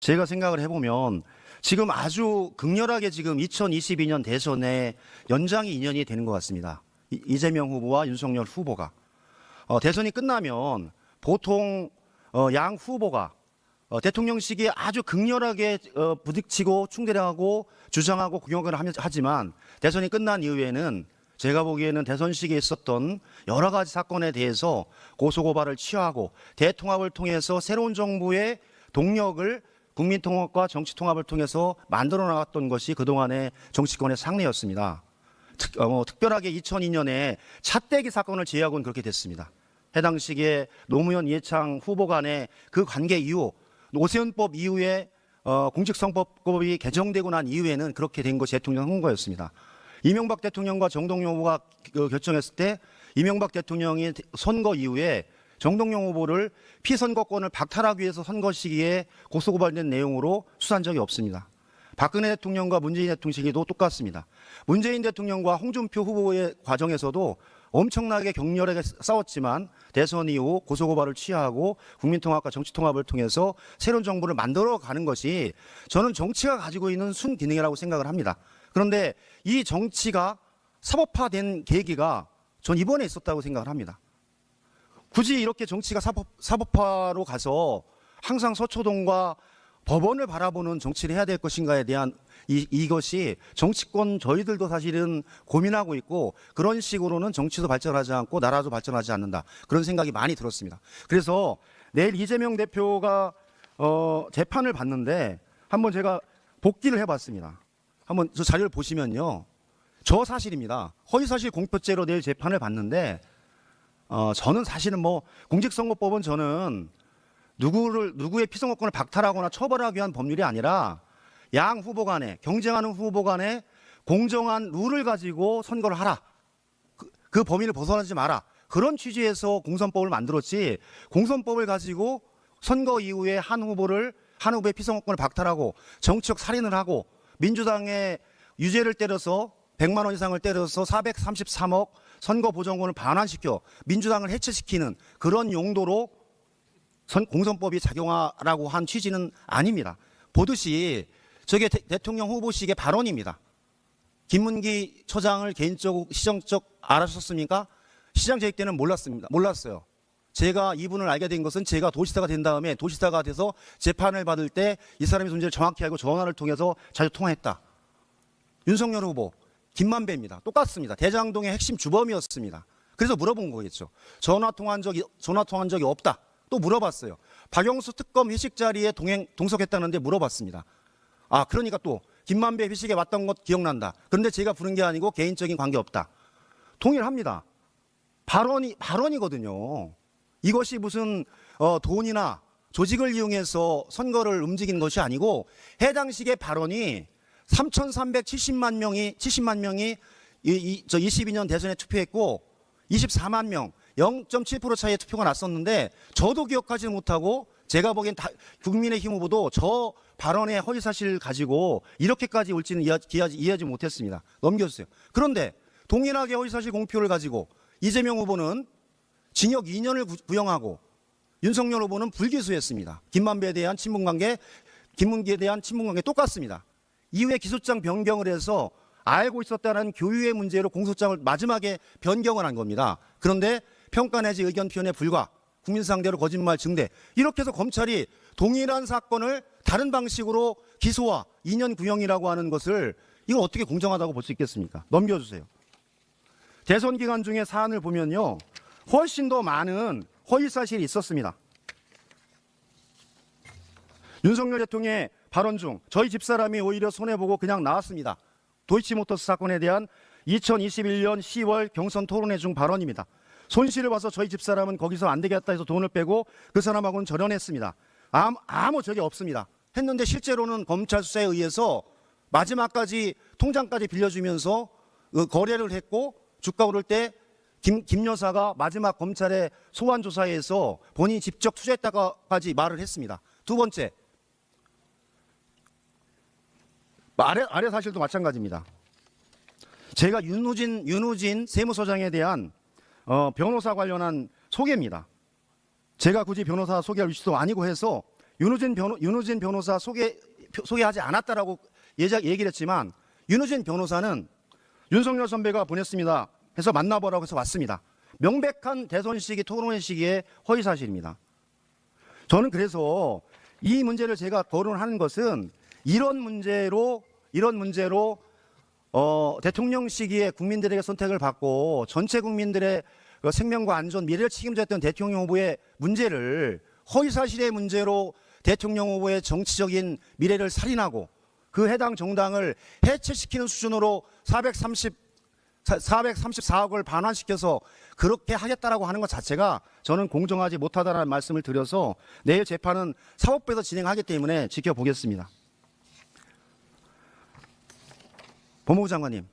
제가 생각을 해보면 지금 아주 극렬하게 지금 2022년 대선에 연장이 2년이 되는 것 같습니다. 이재명 후보와 윤석열 후보가 대선이 끝나면 보통 양 후보가 대통령 시기에 아주 극렬하게 부딪히고 충돌하고 주장하고 공격을 하지만 대선이 끝난 이후에는 제가 보기에는 대선 시기에 있었던 여러 가지 사건에 대해서 고소고발을 취하고 대통합을 통해서 새로운 정부의 동력을 국민통합과 정치통합을 통해서 만들어 나갔던 것이 그동안의 정치권의 상례였습니다. 특별하게 2002년에 차떼기 사건을 제외하고는 그렇게 됐습니다. 해당 시기에 노무현 이해창 후보 간의 그 관계 이후 노세훈법 이후에 공직선거법이 개정되고 난 이후에는 그렇게 된 것이 대통령 선거였습니다. 이명박 대통령과 정동영 후보가 결정했을 때 이명박 대통령이 선거 이후에 정동영 후보를 피선거권을 박탈하기 위해서 선거 시기에 고소고발된 내용으로 수사한 적이 없습니다. 박근혜 대통령과 문재인 대통령 시기도 똑같습니다. 문재인 대통령과 홍준표 후보의 과정에서도 엄청나게 격렬하게 싸웠지만 대선 이후 고소고발을 취하고 국민통합과 정치통합을 통해서 새로운 정부를 만들어가는 것이 저는 정치가 가지고 있는 순기능이라고 생각을 합니다. 그런데 이 정치가 사법화된 계기가 전 이번에 있었다고 생각을 합니다. 굳이 이렇게 정치가 사법화로 가서 항상 서초동과 법원을 바라보는 정치를 해야 될 것인가에 대한 이것이 정치권 저희들도 사실은 고민하고 있고 그런 식으로는 정치도 발전하지 않고 나라도 발전하지 않는다. 그런 생각이 많이 들었습니다. 그래서 내일 이재명 대표가 재판을 받는데 한번 제가 복기를 해봤습니다. 한번 저 자료를 보시면요. 저 사실입니다. 허위사실 공표죄로 내일 재판을 받는데 저는 사실은 공직선거법은 저는 누구의 피선거권을 박탈하거나 처벌하기 위한 법률이 아니라 양 후보 간에 경쟁하는 후보 간에 공정한 룰을 가지고 선거를 하라. 그 범위를 벗어나지 마라. 그런 취지에서 공선법을 만들었지 공선법을 가지고 선거 이후에 한 후보의 피선거권을 박탈하고 정치적 살인을 하고 민주당의 유죄를 때려서 100만 원 이상을 때려서 433억 선거 보전권을 반환시켜 민주당을 해체시키는 그런 용도로 공선법이 작용하라고 한 취지는 아닙니다. 보듯이 저게 대통령 후보식의 발언입니다. 김문기 처장을 개인적, 시정적 알아주셨습니까? 시장 재직 때는 몰랐어요. 제가 이분을 알게 된 것은 제가 도지사가 된 다음에 도지사가 돼서 재판을 받을 때 이 사람의 존재를 정확히 알고 전화를 통해서 자주 통화했다. 윤석열 후보, 김만배입니다. 똑같습니다. 대장동의 핵심 주범이었습니다. 그래서 물어본 거겠죠. 전화 통화한 적이 없다. 또 물어봤어요. 박영수 특검 회식 자리에 동석했다는데 물어봤습니다. 그러니까 또 김만배 회식에 왔던 것 기억난다. 그런데 제가 부른 게 아니고 개인적인 관계 없다. 동일합니다. 발언이거든요. 이것이 무슨 돈이나 조직을 이용해서 선거를 움직이는 것이 아니고 해당 시기의 발언이 3,370만 명이 22년 대선에 투표했고 24만 명 0.7% 차이의 투표가 났었는데 저도 기억하지 못하고 제가 보기엔 국민의힘 후보도 저 발언의 허위사실을 가지고 이렇게까지 올지는 이해하지 못했습니다. 넘겨주세요. 그런데 동일하게 허위사실 공표를 가지고 이재명 후보는 징역 2년을 구형하고 윤석열 후보는 불기소했습니다. 김만배에 대한 친분관계, 김문기에 대한 친분관계 똑같습니다. 이후에 기소장 변경을 해서 알고 있었다는 교유의 문제로 공소장을 마지막에 변경을 한 겁니다. 그런데 평가 내지 의견 표현에 불과, 국민 상대로 거짓말 증대, 이렇게 해서 검찰이 동일한 사건을 다른 방식으로 기소와 2년 구형이라고 하는 것을 이걸 어떻게 공정하다고 볼 수 있겠습니까? 넘겨주세요. 대선 기간 중에 사안을 보면요. 훨씬 더 많은 허위사실이 있었습니다. 윤석열 대통령의 발언 중 저희 집사람이 오히려 손해보고 그냥 나왔습니다. 도이치모터스 사건에 대한 2021년 10월 경선 토론회 중 발언입니다. 손실을 봐서 저희 집사람은 거기서 안 되겠다 해서 돈을 빼고 그 사람하고는 절연했습니다. 아무 적이 없습니다. 했는데 실제로는 검찰 수사에 의해서 마지막까지 통장까지 빌려주면서 거래를 했고 주가 오를 때 김 여사가 마지막 검찰의 소환 조사에서 본인이 직접 투자했다고까지 말을 했습니다. 두 번째, 아래 사실도 마찬가지입니다. 제가 윤우진 세무서장에 대한 변호사 관련한 소개입니다. 제가 굳이 변호사 소개할 위치도 아니고 해서 윤호진 변호사 소개하지 않았다라고 얘기를 했지만 윤호진 변호사는 윤석열 선배가 보냈습니다 해서 만나보라고 해서 왔습니다. 명백한 대선 시기 토론회 시기에 허위 사실입니다. 저는 그래서 이 문제를 제가 거론하는 것은 이런 문제로 대통령 시기에 국민들에게 선택을 받고 전체 국민들의 생명과 안전, 미래를 책임졌던 대통령 후보의 문제를 허위사실의 문제로 대통령 후보의 정치적인 미래를 살인하고 그 해당 정당을 해체시키는 수준으로 434억을 반환시켜서 그렇게 하겠다라고 하는 것 자체가 저는 공정하지 못하다는 말씀을 드려서 내일 재판은 사법부에서 진행하기 때문에 지켜보겠습니다. 법무부 장관님,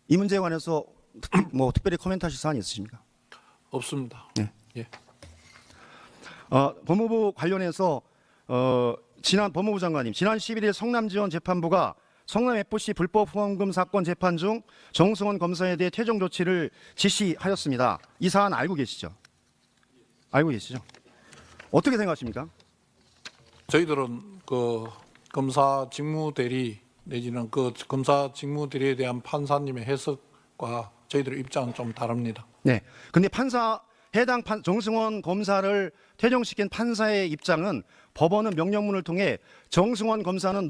이 문제에 관해서 특별히 코멘트하실 사안이 있으십니까? 없습니다. 네. 예. 법무부 관련해서 법무부 장관님, 지난 11일 성남지원 재판부가 성남FC 불법 후원금 사건 재판 중 정승원 검사에 대해 퇴정 조치를 지시하였습니다. 이 사안 알고 계시죠? 알고 계시죠? 어떻게 생각하십니까? 저희들은 그 검사 직무대리 내지는 그 검사 직무대리에 대한 판사님의 해석과 저희들의 입장은 좀 다릅니다. 네. 근데 해당 정승원 검사를 퇴정시킨 판사의 입장은 법원은 명령문을 통해 정승원 검사는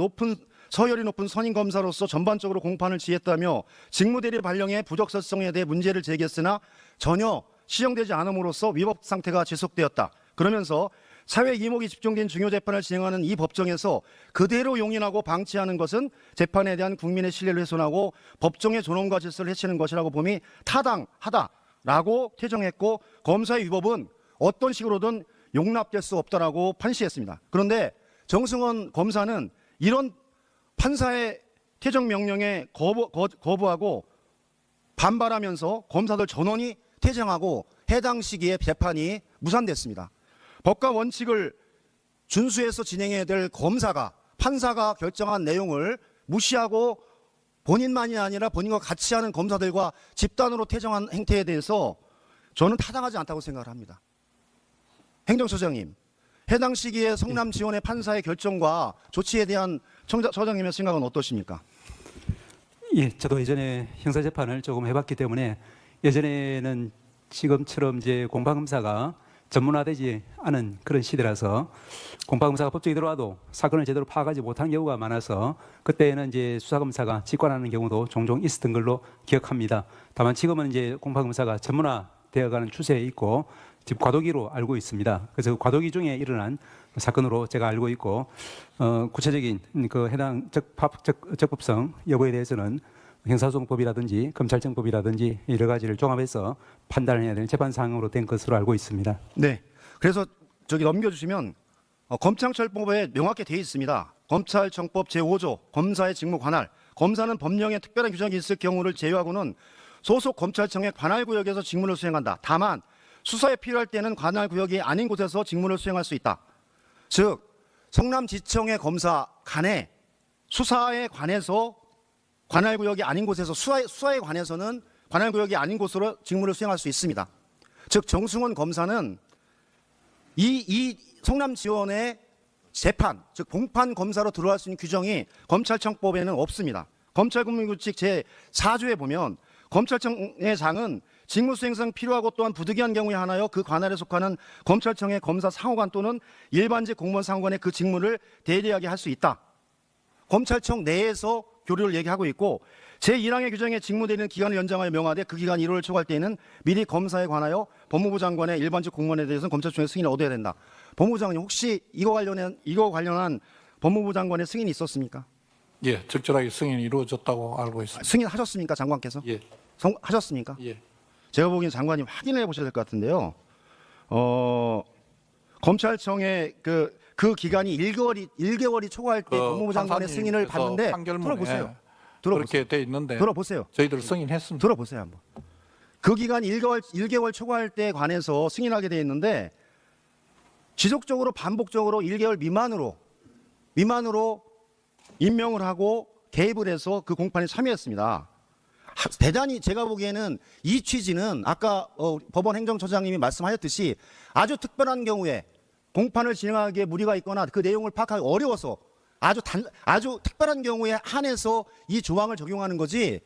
서열이 높은 선임 검사로서 전반적으로 공판을 지했다며 직무대리 발령의 부적절성에 대해 문제를 제기했으나 전혀 시정되지 않음으로써 위법 상태가 지속되었다. 그러면서 사회 이목이 집중된 중요 재판을 진행하는 이 법정에서 그대로 용인하고 방치하는 것은 재판에 대한 국민의 신뢰를 훼손하고 법정의 존엄과 질서를 해치는 것이라고 봄이 타당하다라고 퇴정했고 검사의 위법은 어떤 식으로든 용납될 수 없다라고 판시했습니다. 그런데 정승원 검사는 이런 판사의 퇴정 명령에 거부하고 반발하면서 검사들 전원이 퇴정하고 해당 시기에 재판이 무산됐습니다. 법과 원칙을 준수해서 진행해야 될 판사가 결정한 내용을 무시하고 본인만이 아니라 본인과 같이 하는 검사들과 집단으로 퇴정한 행태에 대해서 저는 타당하지 않다고 생각을 합니다. 행정처장님, 해당 시기에 성남 지원의 판사의 결정과 조치에 대한 처장님의 생각은 어떠십니까? 예, 저도 예전에 형사재판을 조금 해봤기 때문에 예전에는 지금처럼 이제 공판검사가 전문화되지 않은 그런 시대라서 공판검사가 법정에 들어와도 사건을 제대로 파악하지 못한 경우가 많아서 그때는 이제 수사검사가 직관하는 경우도 종종 있었던 걸로 기억합니다. 다만 지금은 이제 공판검사가 전문화되어가는 추세에 있고 지금 과도기로 알고 있습니다. 그래서 과도기 중에 일어난 사건으로 제가 알고 있고 구체적인 그 해당 적법성 여부에 대해서는 형사소송법이라든지 검찰청법이라든지 여러 가지를 종합해서 판단을 해야 되는 재판 사항으로 된 것으로 알고 있습니다. 네. 그래서 넘겨주시면 검찰청법에 명확히 되어 있습니다. 검찰청법 제5조 검사의 직무 관할. 검사는 법령에 특별한 규정이 있을 경우를 제외하고는 소속 검찰청의 관할 구역에서 직무를 수행한다. 다만 수사에 필요할 때는 관할 구역이 아닌 곳에서 직무를 수행할 수 있다. 즉 성남지청의 검사 간에 수사에 관해서 관할 구역이 아닌 곳에서 수사에 관해서는 관할 구역이 아닌 곳으로 직무를 수행할 수 있습니다. 즉 정승원 검사는 이 성남 지원의 재판, 즉 공판 검사로 들어갈 수 있는 규정이 검찰청법에는 없습니다. 검찰국민규칙 제4조에 보면 검찰청의 장은 직무수행상 필요하고 또한 부득이한 경우에 하나여 그 관할에 속하는 검찰청의 검사 상호관 또는 일반직 공무원 상호관의 그 직무를 대리하게 할 수 있다. 검찰청 내에서 교류를 얘기하고 있고 제1항의 규정에 직무대리는 기간을 연장하여 명하되 그 기간 1호를 초과할 때에는 미리 검사에 관하여 법무부 장관의 일반직 공무원에 대해서는 검찰청의 승인을 얻어야 된다. 법무부 장관님 혹시 이거 관련한 법무부 장관의 승인이 있었습니까? 예, 적절하게 승인이 이루어졌다고 알고 있습니다. 승인하셨습니까, 장관께서? 예. 하셨습니까? 예. 제가 보기엔 장관님 확인해 보셔야 될 것 같은데요. 검찰청의 그 기간이 1개월이 초과할 때 법무부 장관의 승인을 받는데 들어보세요. 그렇게 돼 있는데 들어보세요. 저희들 승인했습니다. 들어보세요 한번. 그 기간이 1개월 초과할 때 관해서 승인하게 돼 있는데 지속적으로 반복적으로 1개월 미만으로 임명을 하고 개입을 해서 그 공판에 참여했습니다. 대단히 제가 보기에는 이 취지는 아까 법원 행정처장님이 말씀하셨듯이 아주 특별한 경우에 공판을 진행하기에 무리가 있거나 그 내용을 파악하기 어려워서 아주 특별한 경우에 한해서 이 조항을 적용하는 거지,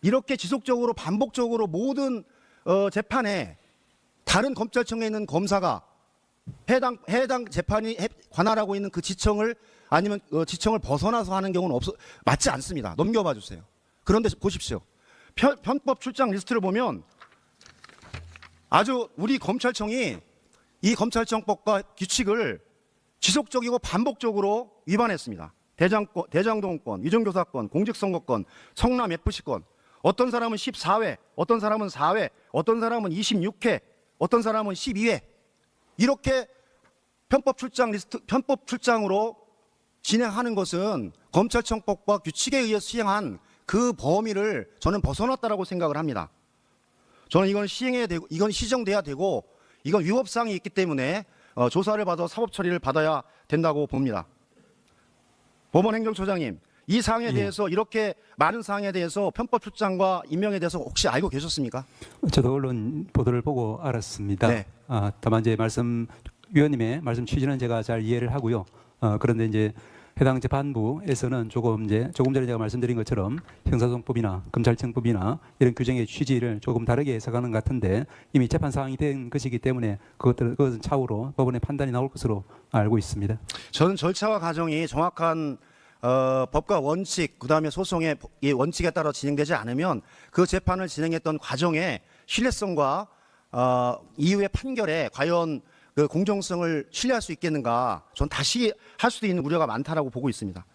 이렇게 지속적으로 반복적으로 모든 재판에 다른 검찰청에 있는 검사가 해당 재판이 관할하고 있는 그 지청을 아니면 지청을 벗어나서 하는 경우는 맞지 않습니다. 넘겨봐 주세요. 그런데 보십시오. 편법 출장 리스트를 보면 아주 우리 검찰청이 이 검찰청법과 규칙을 지속적이고 반복적으로 위반했습니다. 대장동권, 위정교사권, 공직선거권, 성남FC권, 어떤 사람은 14회, 어떤 사람은 4회, 어떤 사람은 26회, 어떤 사람은 12회, 이렇게 편법 출장으로 진행하는 것은 검찰청법과 규칙에 의해 시행한 그 범위를 저는 벗어났다라고 생각을 합니다. 저는 이건 시정돼야 되고, 이건 위법사항이 있기 때문에 조사를 받아 사법 처리를 받아야 된다고 봅니다. 법원행정처장님, 이 사항에 대해서, 이렇게 많은 사항에 대해서 편법 출장과 임명에 대해서 혹시 알고 계셨습니까? 저도 언론 보도를 보고 알았습니다. 네. 다만 이제 위원님의 말씀 취지는 제가 잘 이해를 하고요. 그런데 이제 해당 재판부에서는 조금 전에 제가 말씀드린 것처럼 형사소송법이나 검찰청법이나 이런 규정의 취지를 조금 다르게 해석하는 것 같은데, 이미 재판 사항이 된 것이기 때문에 그것은 차후로 법원의 판단이 나올 것으로 알고 있습니다. 저는 절차와 과정이 정확한 법과 원칙, 그다음에 소송의 이 원칙에 따라 진행되지 않으면 그 재판을 진행했던 과정의 신뢰성과 이후의 판결에 과연 그 공정성을 신뢰할 수 있겠는가, 전 다시 할 수도 있는 우려가 많다라고 보고 있습니다.